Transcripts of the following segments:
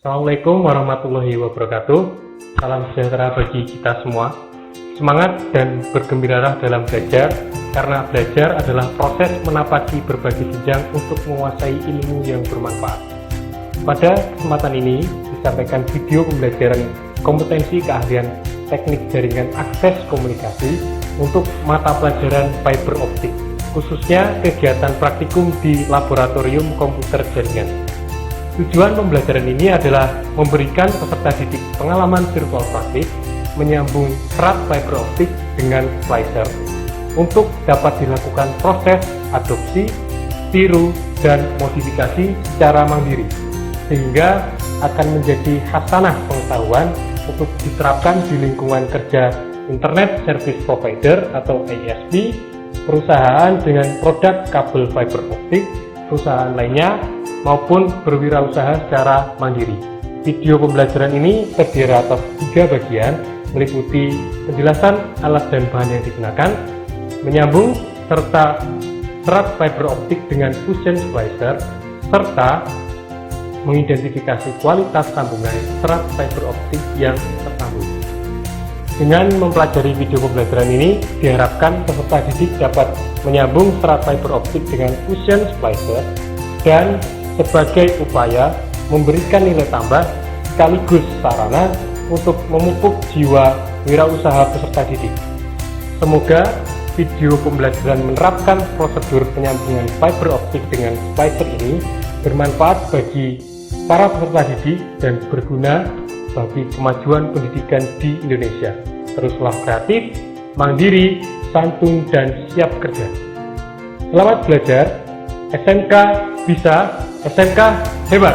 Assalamualaikum warahmatullahi wabarakatuh. Salam sejahtera bagi kita semua. Semangat dan bergembiralah dalam belajar, karena belajar adalah proses menapaki berbagai jenjang untuk menguasai ilmu yang bermanfaat. Pada kesempatan ini disampaikan video pembelajaran kompetensi keahlian teknik jaringan akses komunikasi untuk mata pelajaran fiber optik, khususnya kegiatan praktikum di laboratorium komputer jaringan. Tujuan pembelajaran ini adalah memberikan peserta didik pengalaman virtual praktik menyambung serat fiber optik dengan splicer untuk dapat dilakukan proses adopsi, tiru, dan modifikasi secara mandiri, sehingga akan menjadi khasanah pengetahuan untuk diterapkan di lingkungan kerja Internet Service Provider atau ISP, perusahaan dengan produk kabel fiber optik, perusahaan lainnya, maupun berwirausaha secara mandiri. Video pembelajaran ini terdiri atas 3 bagian, meliputi penjelasan alat dan bahan yang digunakan, menyambung serta serat fiber optik dengan fusion splicer, serta mengidentifikasi kualitas sambungan serat fiber optik yang tersambung. Dengan mempelajari video pembelajaran ini, diharapkan peserta didik dapat menyambung serat fiber optik dengan fusion splicer dan sebagai upaya memberikan nilai tambah sekaligus sarana untuk memupuk jiwa wirausaha peserta didik. Semoga video pembelajaran menerapkan prosedur penyambungan fiber optik dengan splicer ini bermanfaat bagi para peserta didik dan berguna bagi kemajuan pendidikan di Indonesia. Teruslah kreatif, mandiri, santun, dan siap kerja. Selamat belajar. SMK bisa, SMK hebat.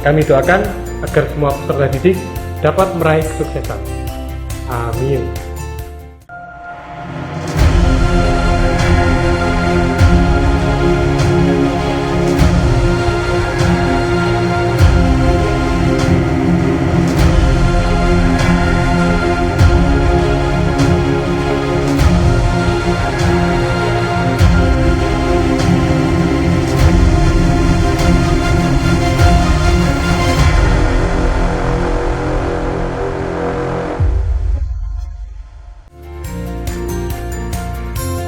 Kami doakan agar semua peserta didik dapat meraih kesuksesan. Amin.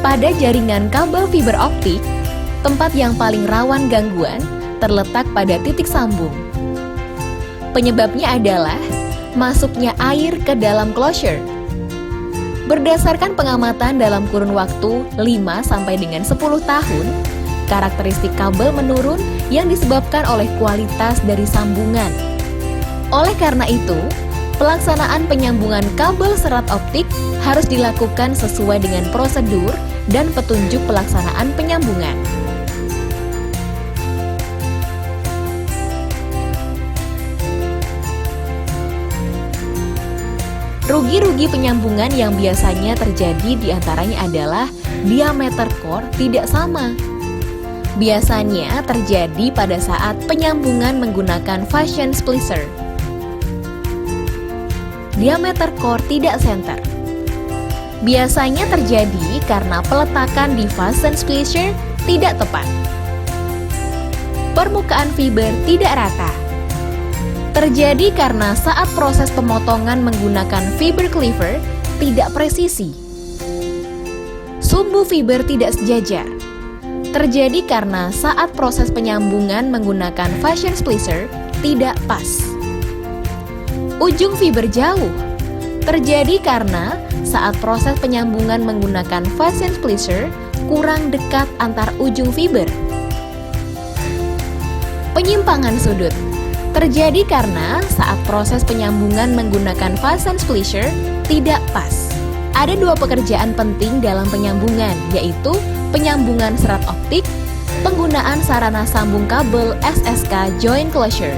Pada jaringan kabel fiber optik, tempat yang paling rawan gangguan terletak pada titik sambung. Penyebabnya adalah masuknya air ke dalam closure. Berdasarkan pengamatan dalam kurun waktu 5 sampai dengan 10 tahun, karakteristik kabel menurun yang disebabkan oleh kualitas dari sambungan. Oleh karena itu, pelaksanaan penyambungan kabel serat optik harus dilakukan sesuai dengan prosedur dan petunjuk pelaksanaan penyambungan. Rugi-rugi penyambungan yang biasanya terjadi diantaranya adalah diameter core tidak sama. Biasanya terjadi pada saat penyambungan menggunakan fusion splicer. Diameter core tidak center. Biasanya terjadi karena peletakan di fusion splicer tidak tepat. Permukaan fiber tidak rata. Terjadi karena saat proses pemotongan menggunakan fiber cleaver tidak presisi. Sumbu fiber tidak sejajar. Terjadi karena saat proses penyambungan menggunakan fusion splicer tidak pas. Ujung fiber jauh. Terjadi karena saat proses penyambungan menggunakan fusion splicer kurang dekat antar ujung fiber. Penyimpangan sudut terjadi karena saat proses penyambungan menggunakan fusion splicer tidak pas. Ada 2 pekerjaan penting dalam penyambungan, yaitu penyambungan serat optik, penggunaan sarana sambung kabel SSK joint closure.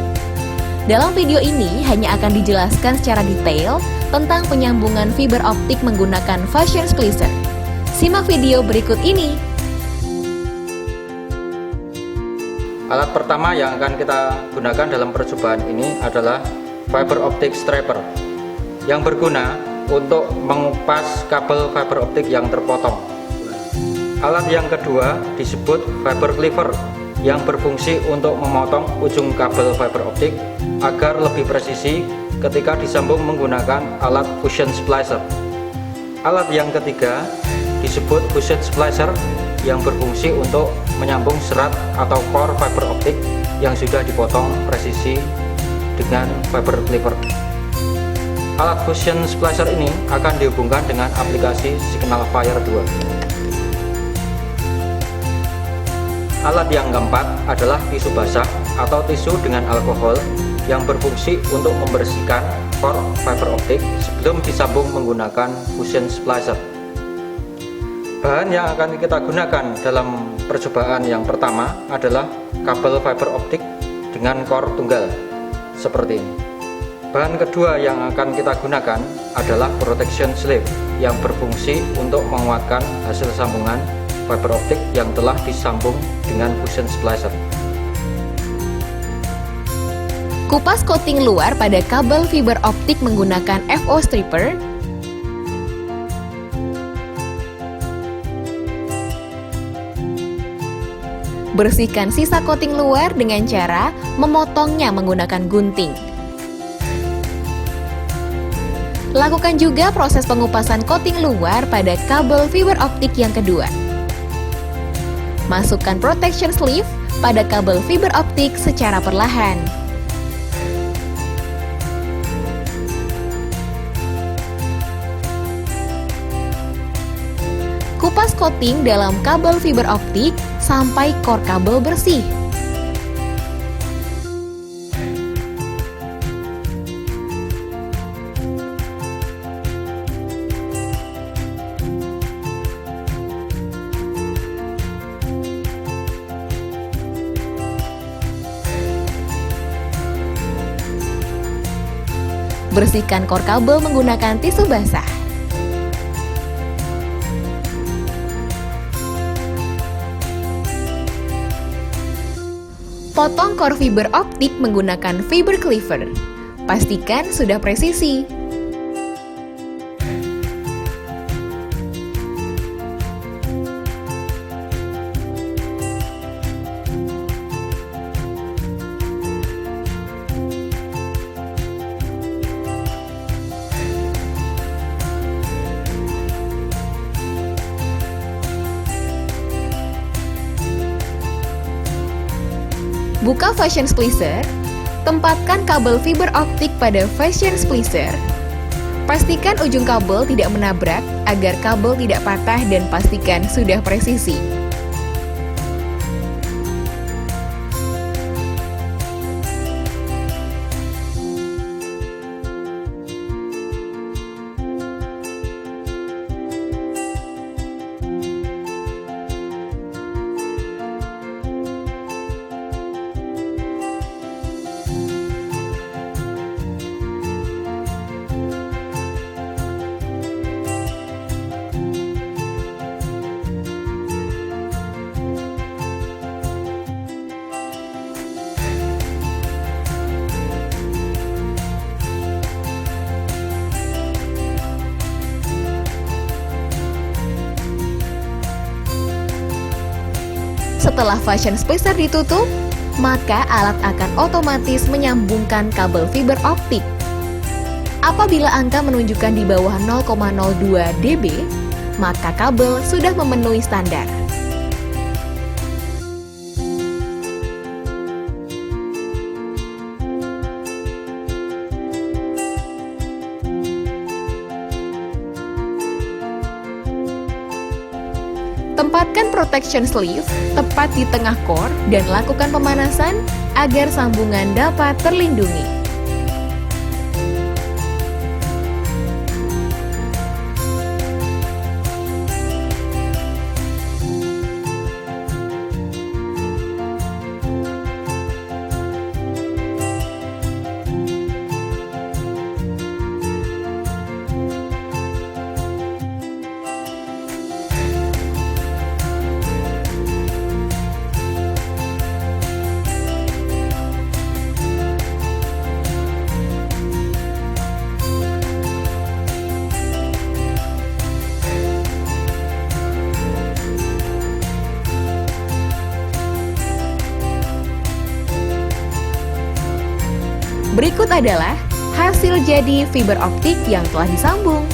Dalam video ini hanya akan dijelaskan secara detail tentang penyambungan fiber optik menggunakan fusion splicer. Simak video berikut ini. Alat pertama yang akan kita gunakan dalam percobaan ini adalah fiber optic strapper yang berguna untuk mengupas kabel fiber optik yang terpotong. Alat yang kedua disebut fiber cleaver yang berfungsi untuk memotong ujung kabel fiber optik agar lebih presisi ketika disambung menggunakan alat fusion splicer. Alat yang ketiga disebut fusion splicer yang berfungsi untuk menyambung serat atau core fiber optik yang sudah dipotong presisi dengan fiber cleaver. Alat fusion splicer ini akan dihubungkan dengan aplikasi SignalFire 2. Alat yang keempat adalah tisu basah atau tisu dengan alkohol yang berfungsi untuk membersihkan core fiber optik sebelum disambung menggunakan fusion splicer. Bahan yang akan kita gunakan dalam percobaan yang pertama adalah kabel fiber optik dengan core tunggal seperti ini. Bahan kedua yang akan kita gunakan adalah protection sleeve yang berfungsi untuk menguatkan hasil sambungan fiber optik yang telah disambung dengan fusion splicer. Kupas coating luar pada kabel fiber optik menggunakan FO stripper. Bersihkan sisa coating luar dengan cara memotongnya menggunakan gunting. Lakukan juga proses pengupasan coating luar pada kabel fiber optik yang kedua. Masukkan protection sleeve pada kabel fiber optik secara perlahan. Kupas coating dalam kabel fiber optik sampai core kabel bersih. Bersihkan core kabel menggunakan tisu basah. Potong core fiber optik menggunakan fiber cleaver. Pastikan sudah presisi. Buka fashion splicer, tempatkan kabel fiber optik pada fashion splicer. Pastikan ujung kabel tidak menabrak agar kabel tidak patah dan pastikan sudah presisi. Setelah fashion splicer ditutup, maka alat akan otomatis menyambungkan kabel fiber optik. Apabila angka menunjukkan di bawah 0,02 dB, maka kabel sudah memenuhi standar. Tempatkan protection sleeve tepat di tengah core dan lakukan pemanasan agar sambungan dapat terlindungi. Berikut adalah hasil jadi fiber optik yang telah disambung.